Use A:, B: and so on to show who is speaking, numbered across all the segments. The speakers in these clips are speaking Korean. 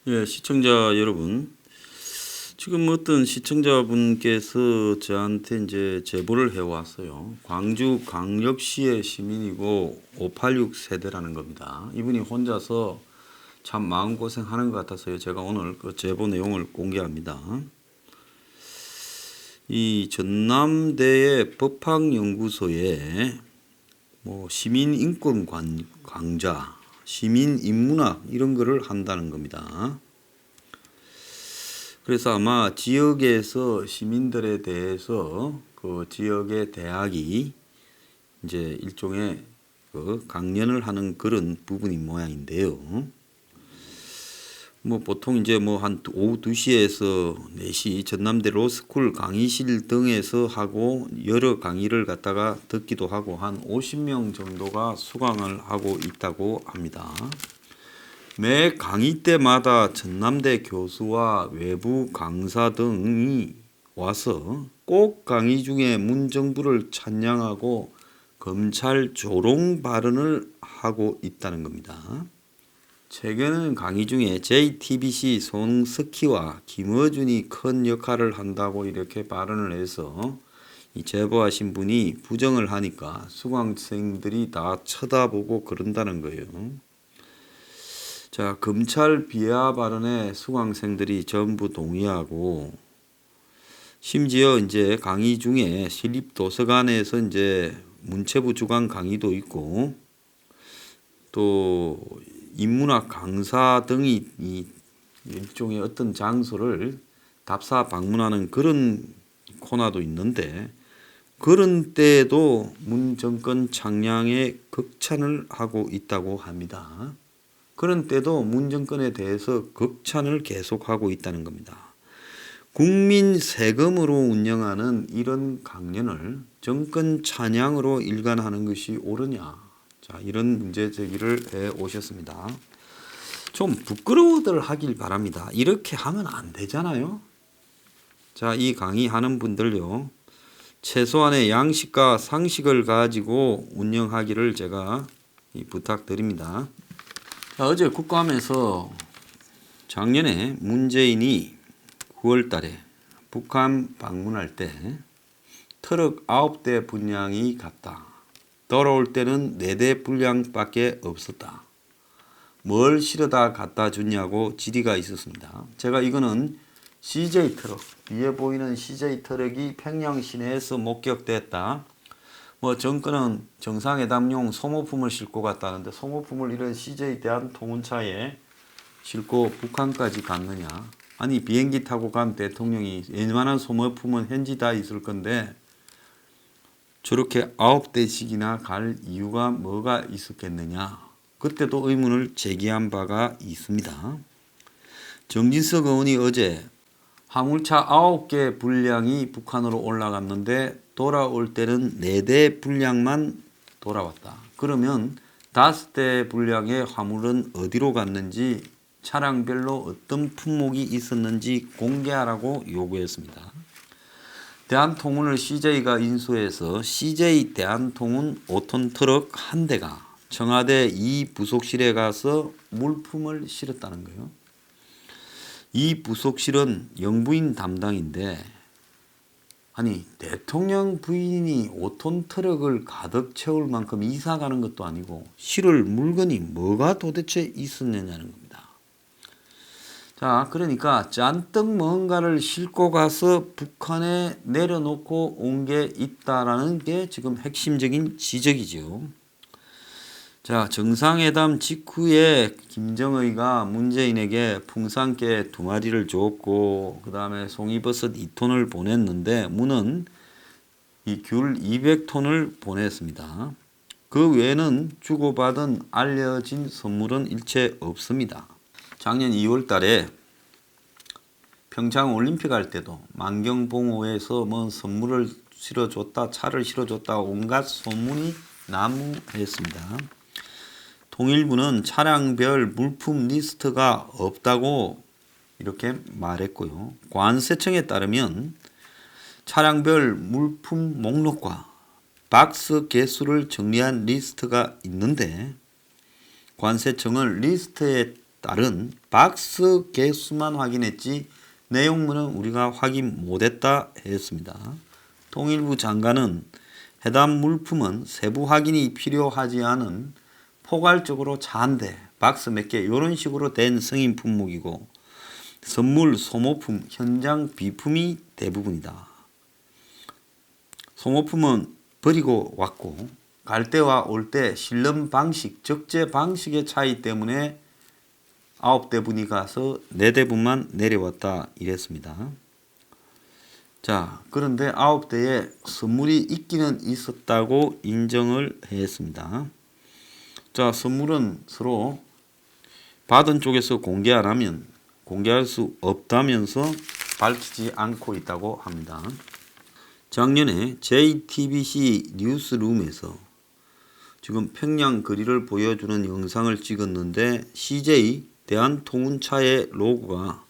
A: 예, 시청자 여러분. 지금 어떤 시청자분께서 저한테 이제 제보를 해왔어요. 광주 광역시의 시민이고 586 세대라는 겁니다. 이분이 혼자서 참 마음고생 하는 것 같아서요. 제가 오늘 그 제보 내용을 공개합니다. 이 전남대의 법학연구소에 뭐 시민인권 강좌, 시민인문학 이런 거를 한다는 겁니다. 그래서 아마 지역에서 시민들에 대해서 그 지역의 대학이 이제 일종의 그 강연을 하는 그런 부분인 모양인데요. 뭐 보통 이제 뭐 한 오후 2시에서 4시 전남대 로스쿨 강의실 등에서 하고 여러 강의를 갖다가 듣기도 하고 한 50명 정도가 수강을 하고 있다고 합니다. 매 강의 때마다 전남대 교수와 외부 강사 등이 와서 꼭 강의 중에 문정부를 찬양하고 검찰 조롱 발언을 하고 있다는 겁니다. 최근에는 강의 중에 JTBC 손석희와 김어준이 큰 역할을 한다고 이렇게 발언을 해서 이 제보하신 분이 부정을 하니까 수강생들이 다 쳐다보고 그런다는 거예요. 자, 검찰 비하 발언에 수강생들이 전부 동의하고 심지어 이제 강의 중에 시립도서관에서 이제 문체부 주관 강의도 있고 또 인문학 강사 등이 이 일종의 어떤 장소를 답사 방문하는 그런 코너도 있는데 그런 때에도 문 정권 창량에 극찬을 하고 있다고 합니다. 그런 때도 문 정권에 대해서 극찬을 계속하고 있다는 겁니다. 국민 세금으로 운영하는 이런 강연을 정권 찬양으로 일관하는 것이 옳으냐. 자, 이런 문제 제기를 해 오셨습니다. 좀 부끄러워들 하길 바랍니다. 이렇게 하면 안 되잖아요. 자, 이 강의하는 분들요. 최소한의 양식과 상식을 가지고 운영하기를 제가 부탁드립니다. 자, 어제 국감에서 작년에 문재인이 9월 달에 북한 방문할 때 트럭 9대 분량이 갔다. 돌아올 때는 4대 분량밖에 없었다. 뭘 실어다 갖다 줬냐고 질의가 있었습니다. 제가 이거는 CJ 트럭, 위에 보이는 CJ 트럭이 평양 시내에서 목격됐다. 뭐 정권은 정상회담용 소모품을 싣고 갔다는데 소모품을 이런 CJ 대한통운차에 싣고 북한까지 갔느냐. 아니 비행기 타고 간 대통령이 웬만한 소모품은 현지 다 있을 건데 저렇게 9대씩이나 갈 이유가 뭐가 있었겠느냐. 그때도 의문을 제기한 바가 있습니다. 정진석 의원이 어제 화물차 9개 분량이 북한으로 올라갔는데 돌아올 때는 4대 분량만 돌아왔다. 그러면 5대 분량의 화물은 어디로 갔는지 차량별로 어떤 품목이 있었는지 공개하라고 요구했습니다. 대한통운을 CJ가 인수해서 CJ 대한통운 5톤 트럭 한 대가 청와대 이 부속실에 가서 물품을 실었다는 거예요. 이 부속실은 영부인 담당인데 아니 대통령 부인이 5톤 트럭을 가득 채울 만큼 이사 가는 것도 아니고 실을 물건이 뭐가 도대체 있었느냐는 겁니다. 자, 그러니까 잔뜩 뭔가를 싣고 가서 북한에 내려놓고 온 게 있다라는 게 지금 핵심적인 지적이죠. 자, 정상회담 직후에 김정의가 문재인에게 풍산깨 2마리를 줬고 그 다음에 송이버섯 2톤을 보냈는데 문은 이 귤 200톤을 보냈습니다. 그 외에는 주고받은 알려진 선물은 일체 없습니다. 작년 2월 달에 평창 올림픽 할 때도 만경봉호에서 뭐 선물을 실어줬다, 차를 실어줬다 온갖 소문이 난무했습니다. 통일부는 차량별 물품 리스트가 없다고 이렇게 말했고요. 관세청에 따르면 차량별 물품 목록과 박스 개수를 정리한 리스트가 있는데 관세청은 리스트에 따른 박스 개수만 확인했지 내용물은 우리가 확인 못했다 했습니다. 통일부 장관은 해당 물품은 세부 확인이 필요하지 않은 포괄적으로 차 한 대, 박스 몇 개 이런 식으로 된 승인 품목이고 선물, 소모품, 현장 비품이 대부분이다. 소모품은 버리고 왔고 갈 때와 올 때 실름 방식, 적재 방식의 차이 때문에 9대분이 가서 4대분만 내려왔다 이랬습니다. 자, 그런데 9대에 선물이 있기는 있었다고 인정을 했습니다. 자, 선물은 서로 받은 쪽에서 공개 안 하면 공개할 수 없다면서 밝히지 않고 있다고 합니다. 작년에 JTBC 뉴스룸에서 지금 평양 거리를 보여주는 영상을 찍었는데 CJ 대한통운차의 로고가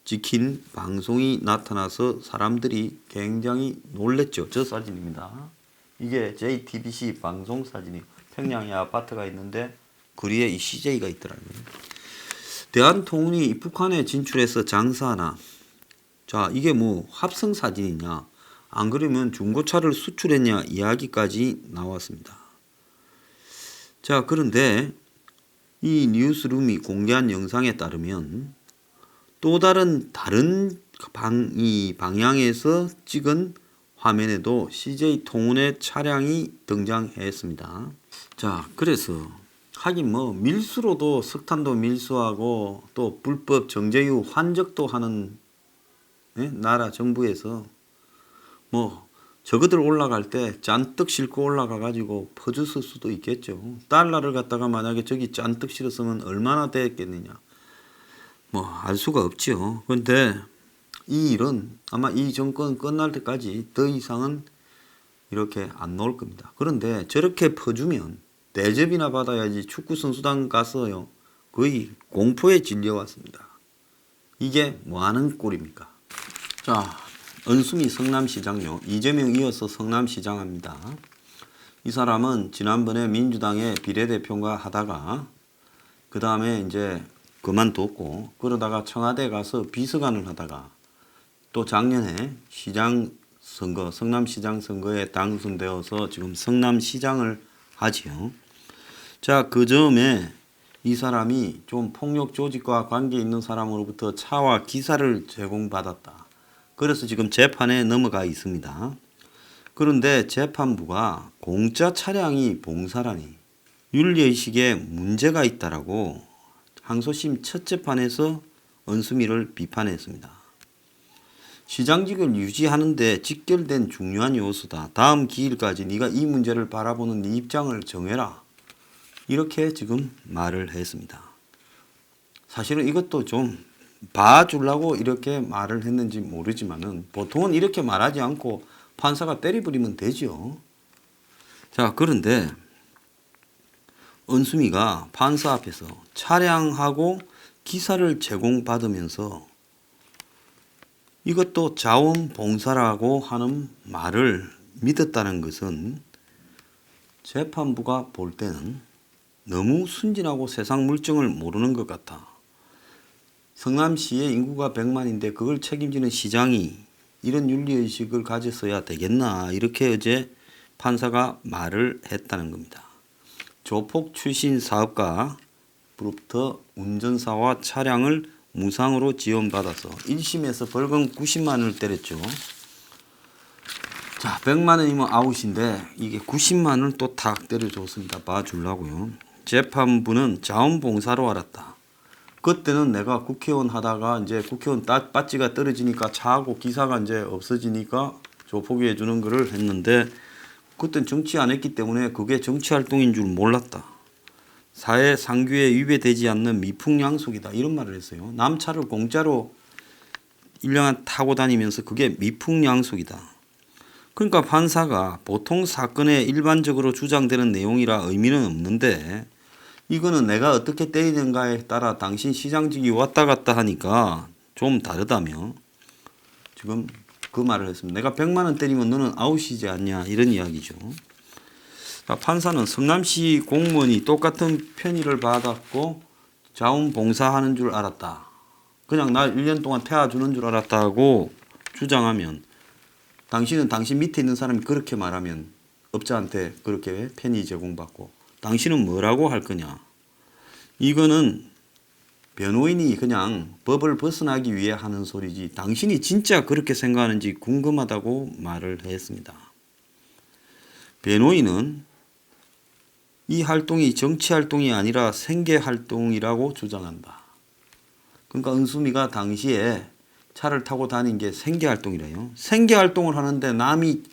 A: 찍힌 방송이 나타나서 사람들이 굉장히 놀랬죠. 저 사진입니다. 이게 JTBC 방송 사진이에요. 평양에 아파트가 있는데 거리에 이 CJ가 있더라고요. 대한통운이 북한에 진출해서 장사하나. 자, 이게 뭐 합성 사진이냐, 안 그러면 중고차를 수출했냐 이야기까지 나왔습니다. 자, 그런데 이 뉴스룸이 공개한 영상에 따르면 또 다른 방향에서 찍은 화면에도 CJ통운의 차량이 등장했습니다. 자, 그래서 하긴 뭐 밀수로도 석탄도 밀수하고 또 불법 정제유 환적도 하는 나라 정부에서 뭐 저거들 올라갈 때 잔뜩 싣고 올라가 가지고 퍼줬을 수도 있겠죠. 달러를 갖다가 만약에 저기 잔뜩 실었으면 얼마나 됐겠느냐. 뭐 알 수가 없죠. 그런데 이 일은 아마 이 정권 끝날 때까지 더 이상은 이렇게 안 나올 겁니다. 그런데 저렇게 퍼주면 대접이나 받아야지. 축구선수단 가서요 거의 공포에 질려왔습니다. 이게 뭐하는 꼴입니까? 자, 은수미 성남시장요. 이재명 이어서 성남시장 합니다. 이 사람은 지난번에 민주당의 비례대표가 하다가 그 다음에 이제 그만뒀고 그러다가 청와대 가서 비서관을 하다가 또 작년에 시장 선거, 성남시장 선거에 당선되어서 지금 성남시장을 하지요. 자, 그 점에 이 사람이 좀 폭력 조직과 관계 있는 사람으로부터 차와 기사를 제공받았다. 그래서 지금 재판에 넘어가 있습니다. 그런데 재판부가 공짜 차량이 봉사라니 윤리의식에 문제가 있다라고 항소심 첫 재판에서 은수미를 비판했습니다. 시장직을 유지하는데 직결된 중요한 요소다. 다음 기일까지 네가 이 문제를 바라보는 네 입장을 정해라. 이렇게 지금 말을 했습니다. 사실은 이것도 좀 봐주려고 이렇게 말을 했는지 모르지만은 보통은 이렇게 말하지 않고 판사가 때려버리면 되죠. 자, 그런데 은수미가 판사 앞에서 차량하고 기사를 제공받으면서 이것도 자원봉사라고 하는 말을 믿었다는 것은 재판부가 볼 때는 너무 순진하고 세상 물정을 모르는 것 같아. 성남시의 인구가 100만인데 그걸 책임지는 시장이 이런 윤리의식을 가졌어야 되겠나, 이렇게 어제 판사가 말을 했다는 겁니다. 조폭 출신 사업가로부터 운전사와 차량을 무상으로 지원받아서 1심에서 벌금 90만 원을 때렸죠. 자, 100만 원이면 아웃인데 이게 90만 원을 또 탁 때려줬습니다. 봐주려고요. 재판부는 자원봉사로 알았다. 그때는 내가 국회의원 하다가 이제 국회의원 배지가 떨어지니까 차하고 기사가 이제 없어지니까 조폭이 해주는 거를 했는데 그땐 정치 안 했기 때문에 그게 정치활동인 줄 몰랐다. 사회 상규에 위배되지 않는 미풍양속이다. 이런 말을 했어요. 남차를 공짜로 1년간 타고 다니면서 그게 미풍양속이다. 그러니까 판사가 보통 사건에 일반적으로 주장되는 내용이라 의미는 없는데 이거는 내가 어떻게 때리는가에 따라 당신 시장직이 왔다 갔다 하니까 좀 다르다며 지금 그 말을 했습니다. 내가 100만 원 때리면 너는 아웃이지 않냐, 이런 이야기죠. 판사는 성남시 공무원이 똑같은 편의를 받았고 자원봉사하는 줄 알았다. 그냥 나 1년 동안 태워주는 줄 알았다고 주장하면, 당신은 당신 밑에 있는 사람이 그렇게 말하면 업자한테 그렇게 편의 제공받고 당신은 뭐라고 할 거냐. 이거는 변호인이 그냥 법을 벗어나기 위해 하는 소리지 당신이 진짜 그렇게 생각하는지 궁금하다고 말을 했습니다. 변호인은 이 활동이 정치 활동이 아니라 생계 활동이라고 주장한다. 그러니까 은수미가 당시에 차를 타고 다닌 게 생계 활동이래요. 생계 활동을 하는데 남이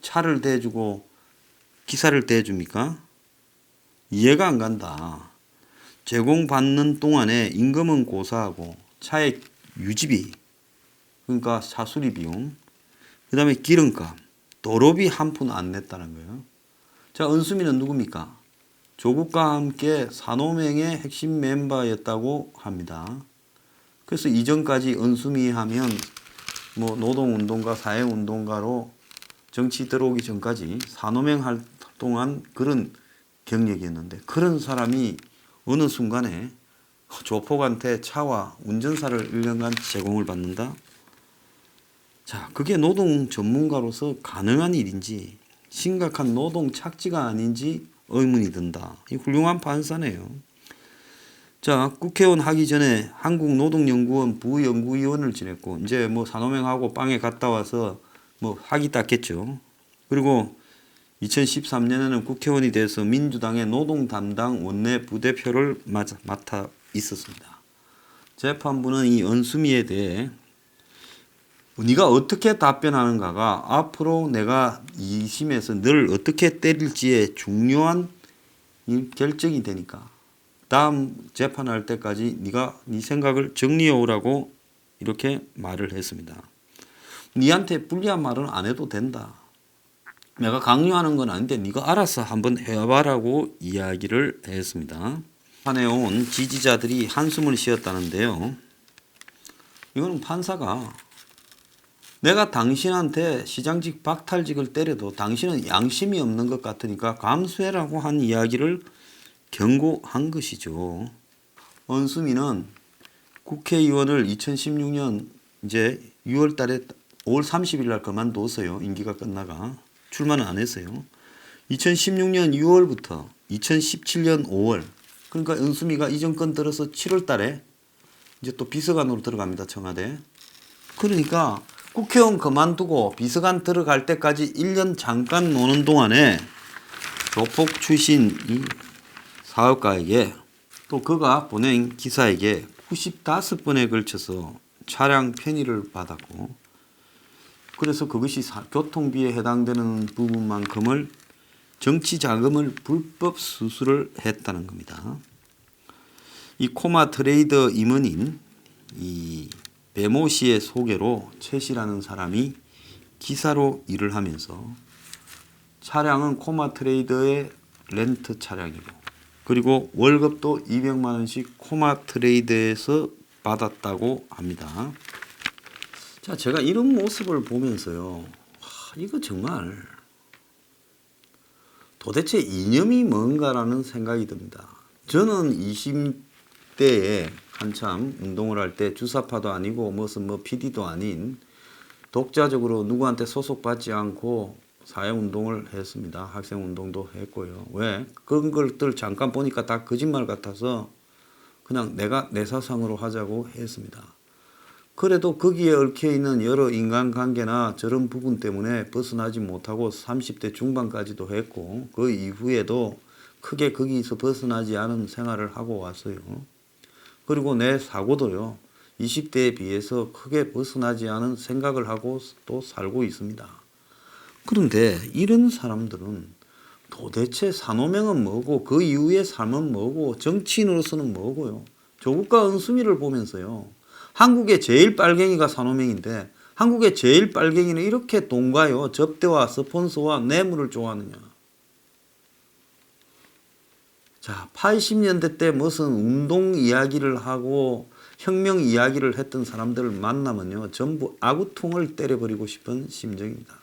A: 차를 대주고 기사를 대줍니까? 이해가 안 간다. 제공받는 동안에 임금은 고사하고 차의 유지비, 그러니까 차수리 비용, 그 다음에 기름값, 도로비 한 푼 안 냈다는 거예요. 자, 은수미는 누굽니까? 조국과 함께 산호맹의 핵심 멤버였다고 합니다. 그래서 이전까지 은수미 하면 뭐 노동운동가, 사회운동가로 정치 들어오기 전까지 산호맹 활동한 그런 경력이었는데, 그런 사람이 어느 순간에 조폭한테 차와 운전사를 1년간 제공을 받는다? 자, 그게 노동 전문가로서 가능한 일인지 심각한 노동 착취가 아닌지 의문이 든다. 이 훌륭한 판사네요. 자, 국회의원 하기 전에 한국노동연구원 부연구위원을 지냈고, 이제 뭐 산호맹하고 빵에 갔다 와서 뭐 학위 땄겠죠. 그리고 2013년에는 국회의원이 돼서 민주당의 노동 담당 원내 부대표를 맡아 있었습니다. 재판부는 이 은수미에 대해 네가 어떻게 답변하는가가 앞으로 내가 2심에서 널 어떻게 때릴지에 중요한 결정이 되니까 다음 재판할 때까지 네가 네 생각을 정리해 오라고 이렇게 말을 했습니다. 네한테 불리한 말은 안 해도 된다. 내가 강요하는 건 아닌데 네가 알아서 한번 해봐라고 이야기를 했습니다. 판에 온 지지자들이 한숨을 쉬었다는데요. 이거는 판사가 내가 당신한테 시장직 박탈직을 때려도 당신은 양심이 없는 것 같으니까 감수해라고 한 이야기를 경고한 것이죠. 은수미는 국회의원을 2016년 이제 6월 달에 5월 30일 날 그만뒀어요. 임기가 끝나가. 출마는 안 했어요. 2016년 6월부터 2017년 5월, 그러니까 은수미가 이 정권 들어서 7월 달에 이제 또 비서관으로 들어갑니다. 청와대. 그러니까 국회의원 그만두고 비서관 들어갈 때까지 1년 잠깐 노는 동안에 조폭 출신 이 사업가에게 또 그가 보낸 기사에게 95번에 걸쳐서 차량 편의를 받았고, 그래서 그것이 교통비에 해당되는 부분만큼을 정치 자금을 불법 수수를 했다는 겁니다. 이 코마 트레이더 임원인 이 배모 씨의 소개로 최 씨라는 사람이 기사로 일을 하면서 차량은 코마 트레이더의 렌트 차량이고, 그리고 월급도 200만 원씩 코마 트레이더에서 받았다고 합니다. 자, 제가 이런 모습을 보면서요, 이거 정말 도대체 이념이 뭔가라는 생각이 듭니다. 저는 20대에 한참 운동을 할 때 주사파도 아니고 무슨 뭐 PD도 아닌 독자적으로 누구한테 소속받지 않고 사회운동을 했습니다. 학생운동도 했고요. 왜? 그런 것들 잠깐 보니까 다 거짓말 같아서 그냥 내가 내 사상으로 하자고 했습니다. 그래도 거기에 얽혀있는 여러 인간관계나 저런 부분 때문에 벗어나지 못하고 30대 중반까지도 했고, 그 이후에도 크게 거기서 벗어나지 않은 생활을 하고 왔어요. 그리고 내 사고도요, 20대에 비해서 크게 벗어나지 않은 생각을 하고 또 살고 있습니다. 그런데 이런 사람들은 도대체 산호맹은 뭐고 그 이후의 삶은 뭐고 정치인으로서는 뭐고요. 조국과 은수미를 보면서요, 한국의 제일 빨갱이가 산호맹인데 한국의 제일 빨갱이는 이렇게 돈과요, 접대와 스폰서와 뇌물을 좋아하느냐. 자, 80년대 때 무슨 운동 이야기를 하고 혁명 이야기를 했던 사람들을 만나면요, 전부 아구통을 때려버리고 싶은 심정입니다.